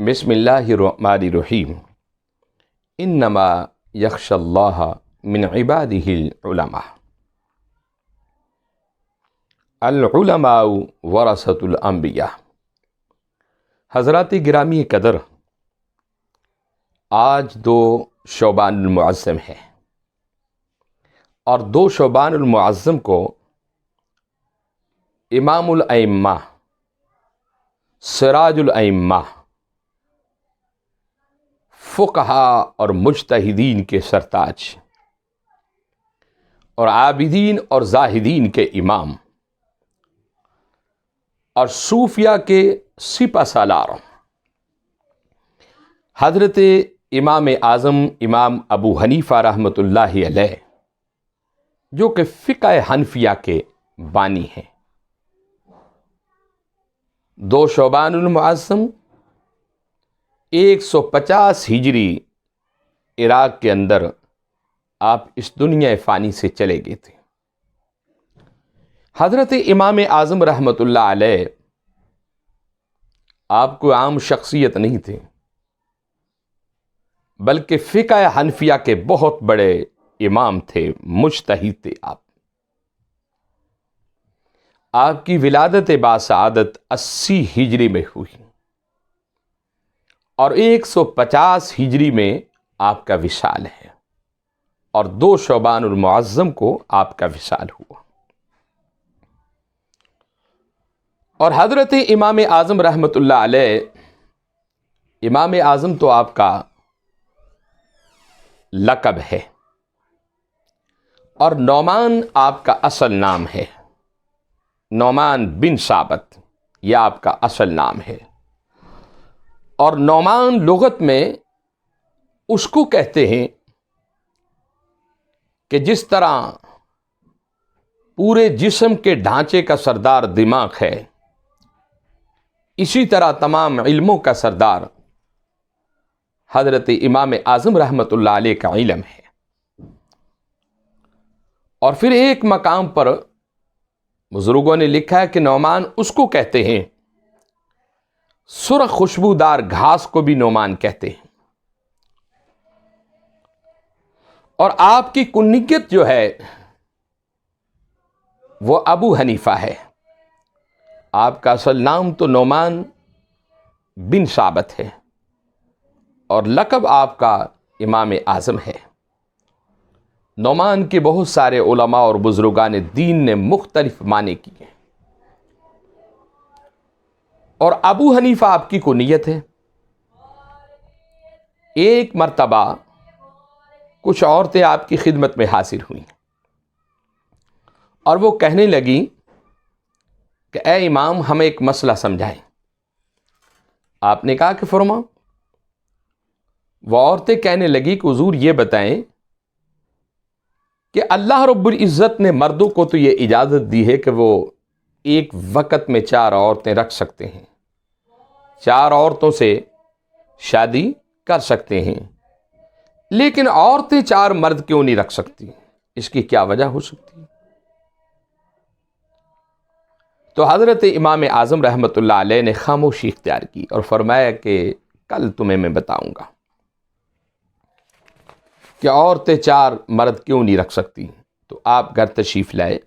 بسم اللہ الرحمن الرحیم انما یخشی اللہ من عبادہ العلماء العلماء ورثۃ الانبیاء۔ حضرات گرامی قدر، آج 2 شعبان المعظم ہے اور 2 شعبان المعظم کو امام الائمہ، سراج الائمہ، فقہاء اور مجتہدین کے سرتاج اور عابدین اور زاہدین کے امام اور صوفیہ کے سپہ سالار حضرت امام اعظم امام ابو حنیفہ رحمۃ اللہ علیہ، جو کہ فقہ حنفیہ کے بانی ہیں۔ 2 شعبان المعظم 150 ہجری عراق کے اندر آپ اس دنیا فانی سے چلے گئے تھے۔ حضرت امام اعظم رحمۃ اللہ علیہ آپ کو عام شخصیت نہیں تھے، بلکہ فقہ حنفیہ کے بہت بڑے امام تھے، مجتہد تھے۔ آپ کی ولادت باسعادت 80 ہجری میں ہوئی اور 150 ہجری میں آپ کا وصال ہے، اور 2 شعبان المعظم کو آپ کا وصال ہوا۔ اور حضرت امام اعظم رحمۃ اللہ علیہ، امام اعظم تو آپ کا لقب ہے، اور نعمان آپ کا اصل نام ہے۔ نعمان بن ثابت یہ آپ کا اصل نام ہے، اور نعمان لغت میں اس کو کہتے ہیں کہ جس طرح پورے جسم کے ڈھانچے کا سردار دماغ ہے، اسی طرح تمام علموں کا سردار حضرت امام اعظم رحمۃ اللہ علیہ کا علم ہے۔ اور پھر ایک مقام پر بزرگوں نے لکھا ہے کہ نعمان اس کو کہتے ہیں، سرخ خوشبودار گھاس کو بھی نعمان کہتے ہیں۔ اور آپ کی کنیت جو ہے وہ ابو حنیفہ ہے۔ آپ کا اصل نام تو نعمان بن ثابت ہے، اور لقب آپ کا امام اعظم ہے۔ نعمان کے بہت سارے علماء اور بزرگان دین نے مختلف معنی کیے، اور ابو حنیفہ آپ کی کنیت ہے۔ ایک مرتبہ کچھ عورتیں آپ کی خدمت میں حاضر ہوئیں اور وہ کہنے لگی کہ اے امام، ہمیں ایک مسئلہ سمجھائیں۔ آپ نے کہا کہ فرماؤ۔ وہ عورتیں کہنے لگی کہ حضور یہ بتائیں کہ اللہ رب العزت نے مردوں کو تو یہ اجازت دی ہے کہ وہ ایک وقت میں 4 عورتیں رکھ سکتے ہیں، 4 عورتوں سے شادی کر سکتے ہیں، لیکن عورتیں 4 مرد کیوں نہیں رکھ سکتی؟ اس کی کیا وجہ ہو سکتی ہے؟ تو حضرت امام اعظم رحمۃ اللہ علیہ نے خاموشی اختیار کی اور فرمایا کہ کل تمہیں میں بتاؤں گا کہ عورتیں 4 مرد کیوں نہیں رکھ سکتی۔ تو آپ گھر تشریف لائے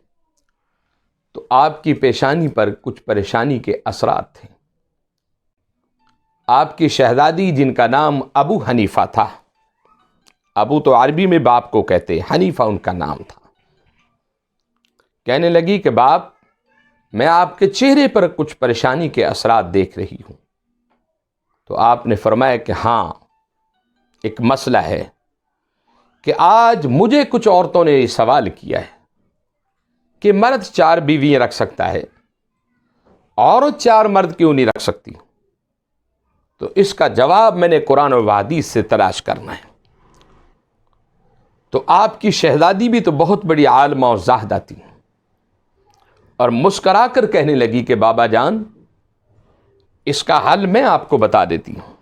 تو آپ کی پیشانی پر کچھ پریشانی کے اثرات تھے۔ آپ کی شہزادی، جن کا نام ابو حنیفہ تھا، ابو تو عربی میں باپ کو کہتے، حنیفہ ان کا نام تھا، کہنے لگی کہ باپ، میں آپ کے چہرے پر کچھ پریشانی کے اثرات دیکھ رہی ہوں۔ تو آپ نے فرمایا کہ ہاں، ایک مسئلہ ہے کہ آج مجھے کچھ عورتوں نے یہ سوال کیا ہے کہ مرد 4 بیویاں رکھ سکتا ہے، عورت 4 مرد کیوں نہیں رکھ سکتی؟ تو اس کا جواب میں نے قرآن و حدیث سے تلاش کرنا ہے۔ تو آپ کی شہزادی بھی تو بہت بڑی عالمہ اور زاہدہ تھی، اور مسکرا کر کہنے لگی کہ بابا جان، اس کا حل میں آپ کو بتا دیتی ہوں،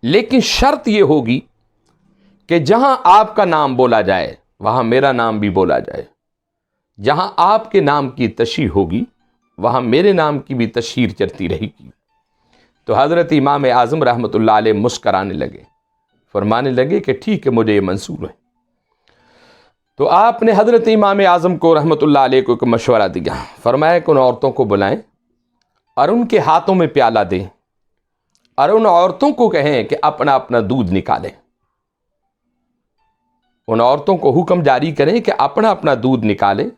لیکن شرط یہ ہوگی کہ جہاں آپ کا نام بولا جائے وہاں میرا نام بھی بولا جائے، جہاں آپ کے نام کی تشہیر ہوگی وہاں میرے نام کی بھی تشہیر چلتی رہے گی، تو حضرت امام اعظم رحمۃ اللہ علیہ مسکرانے لگے، فرمانے لگے کہ ٹھیک ہے، مجھے یہ منظور ہے۔ تو آپ نے حضرت امام اعظم کو رحمۃ اللہ علیہ کو ایک مشورہ دیا، فرمایا کہ ان عورتوں کو بلائیں اور ان کے ہاتھوں میں پیالہ دیں اور ان عورتوں کو کہیں کہ اپنا اپنا دودھ نکالیں۔ ان عورتوں کو حکم جاری کریں کہ اپنا اپنا دودھ نکالیں،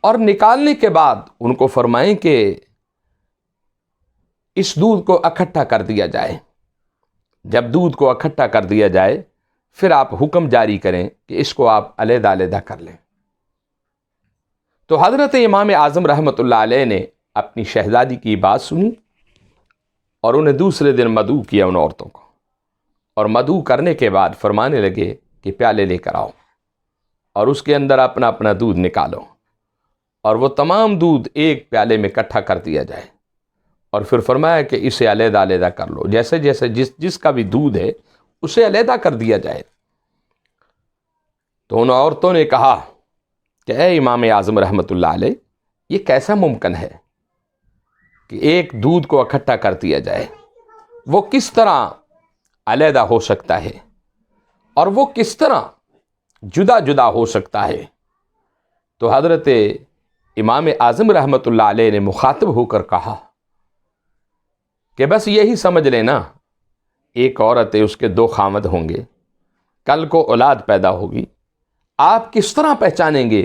اور نکالنے کے بعد ان کو فرمائیں کہ اس دودھ کو اکٹھا کر دیا جائے۔ جب دودھ کو اکٹھا کر دیا جائے پھر آپ حکم جاری کریں کہ اس کو آپ علیحدہ علیحدہ کر لیں۔ تو حضرت امام اعظم رحمۃ اللہ علیہ نے اپنی شہزادی کی بات سنی اور انہیں دوسرے دن مدعو کیا ان عورتوں کو، اور مدعو کرنے کے بعد فرمانے لگے کہ پیالے لے کر آؤ اور اس کے اندر اپنا اپنا دودھ نکالو، اور وہ تمام دودھ ایک پیالے میں اکٹھا کر دیا جائے، اور پھر فرمایا کہ اسے علیحدہ علیحدہ کر لو، جیسے جیسے جس کا بھی دودھ ہے اسے علیحدہ کر دیا جائے۔ تو ان عورتوں نے کہا کہ اے امام اعظم رحمۃ اللہ علیہ، یہ کیسا ممکن ہے کہ ایک دودھ کو اکٹھا کر دیا جائے؟ وہ کس طرح علیحدہ ہو سکتا ہے اور وہ کس طرح جدا جدا ہو سکتا ہے؟ تو حضرت امام اعظم رحمۃ اللہ علیہ نے مخاطب ہو کر کہا کہ بس یہی سمجھ لینا، ایک عورت ہے، اس کے 2 خامد ہوں گے، کل کو اولاد پیدا ہوگی، آپ کس طرح پہچانیں گے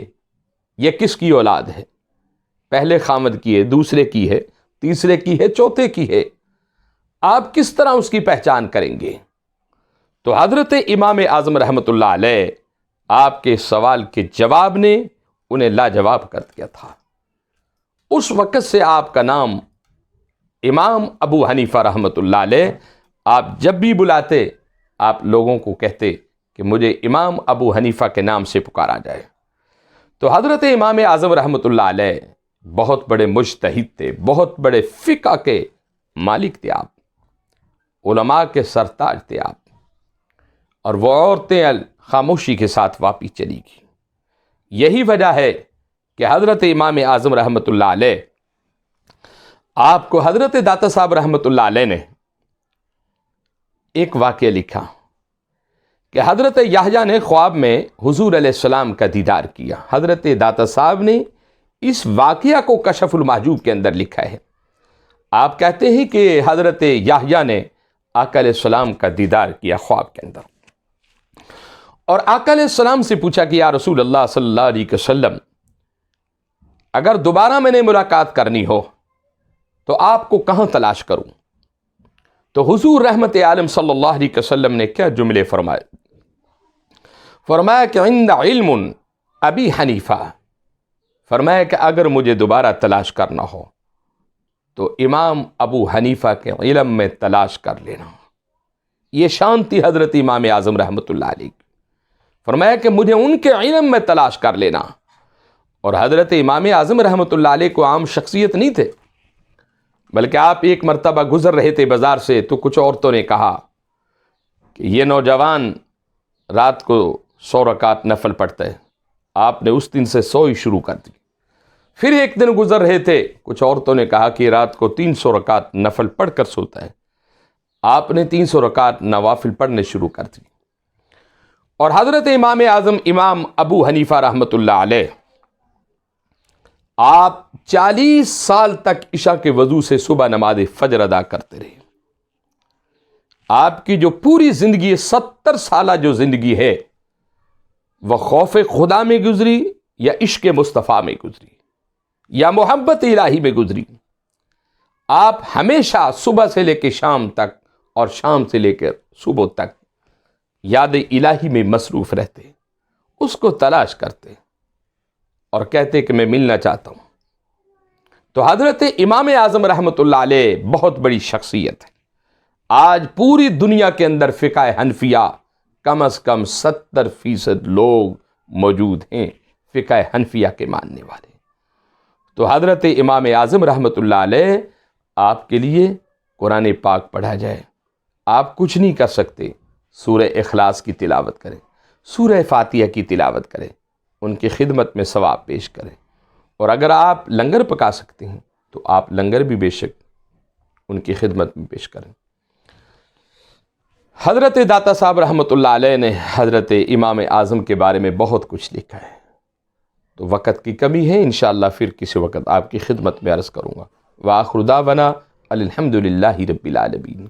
یہ کس کی اولاد ہے؟ پہلے خامد کی ہے، دوسرے کی ہے، تیسرے کی ہے، چوتھے کی ہے، آپ کس طرح اس کی پہچان کریں گے؟ تو حضرت امام اعظم رحمۃ اللہ علیہ آپ کے سوال کے جواب نے انہیں لاجواب کر دیا تھا۔ اس وقت سے آپ کا نام امام ابو حنیفہ رحمۃ اللہ علیہ، آپ جب بھی بلاتے آپ لوگوں کو کہتے کہ مجھے امام ابو حنیفہ کے نام سے پکارا جائے۔ تو حضرت امام اعظم رحمۃ اللہ علیہ بہت بڑے مجتہد تھے، بہت بڑے فقہ کے مالک تھے، آپ علماء کے سرتاج تھے آپ، اور وہ عورتیں خاموشی کے ساتھ واپس چلی گئی۔ یہی وجہ ہے کہ حضرت امام اعظم رحمۃ اللہ علیہ آپ کو حضرت داتا صاحب رحمۃ اللہ علیہ نے ایک واقعہ لکھا کہ حضرت یحییٰ نے خواب میں حضور علیہ السلام کا دیدار کیا۔ حضرت داتا صاحب نے اس واقعہ کو کشف المحجوب کے اندر لکھا ہے۔ آپ کہتے ہیں کہ حضرت یحییٰ نے آقا علیہ السلام کا دیدار کیا خواب کے اندر، اور آقا علیہ السلام سے پوچھا کہ یا رسول اللہ صلی اللہ علیہ وسلم، اگر دوبارہ میں نے ملاقات کرنی ہو تو آپ کو کہاں تلاش کروں؟ تو حضور رحمت عالم صلی اللہ علیہ وسلم نے کیا جملے فرمائے؟ فرمایا کہ عند علم ابی حنیفہ، فرمایا کہ اگر مجھے دوبارہ تلاش کرنا ہو تو امام ابو حنیفہ کے علم میں تلاش کر لینا۔ یہ شان تھی حضرت امام اعظم رحمۃ اللہ علیہ، فرمایا کہ مجھے ان کے علم میں تلاش کر لینا۔ اور حضرت امام اعظم رحمۃ اللہ علیہ کو عام شخصیت نہیں تھے، بلکہ آپ ایک مرتبہ گزر رہے تھے بازار سے، تو کچھ عورتوں نے کہا کہ یہ نوجوان رات کو 100 رکعت نفل پڑھتا ہے۔ آپ نے اس دن سے 100 ہی شروع کر دی۔ پھر ایک دن گزر رہے تھے، کچھ عورتوں نے کہا کہ رات کو 300 رکعت نفل پڑھ کر سوتا ہے۔ آپ نے 300 رکعت نوافل پڑھنے شروع کر دی۔ اور حضرت امام اعظم امام ابو حنیفہ رحمۃ اللہ علیہ، آپ 40 سال تک عشاء کے وضو سے صبح نماز فجر ادا کرتے رہے۔ آپ کی جو پوری زندگی 70 سالہ جو زندگی ہے وہ خوف خدا میں گزری یا عشق مصطفیٰ میں گزری یا محبت الہی میں گزری۔ آپ ہمیشہ صبح سے لے کے شام تک اور شام سے لے کر صبح تک یاد الہی میں مصروف رہتے، اس کو تلاش کرتے اور کہتے کہ میں ملنا چاہتا ہوں۔ تو حضرت امام اعظم رحمۃ اللہ علیہ بہت بڑی شخصیت ہے۔ آج پوری دنیا کے اندر فقہ حنفیہ کم از کم 70% لوگ موجود ہیں فقہ حنفیہ کے ماننے والے۔ تو حضرت امام اعظم رحمۃ اللہ علیہ آپ کے لیے قرآن پاک پڑھا جائے، آپ کچھ نہیں کر سکتے، سورہ اخلاص کی تلاوت کریں، سورہ فاتحہ کی تلاوت کریں، ان کی خدمت میں ثواب پیش کریں، اور اگر آپ لنگر پکا سکتے ہیں تو آپ لنگر بھی بے شک ان کی خدمت میں پیش کریں۔ حضرت داتا صاحب رحمۃ اللہ علیہ نے حضرت امام اعظم کے بارے میں بہت کچھ لکھا ہے، تو وقت کی کمی ہے، انشاءاللہ پھر کسی وقت آپ کی خدمت میں عرض کروں گا۔ وآخر دعوانا الحمد للہ رب العالمین۔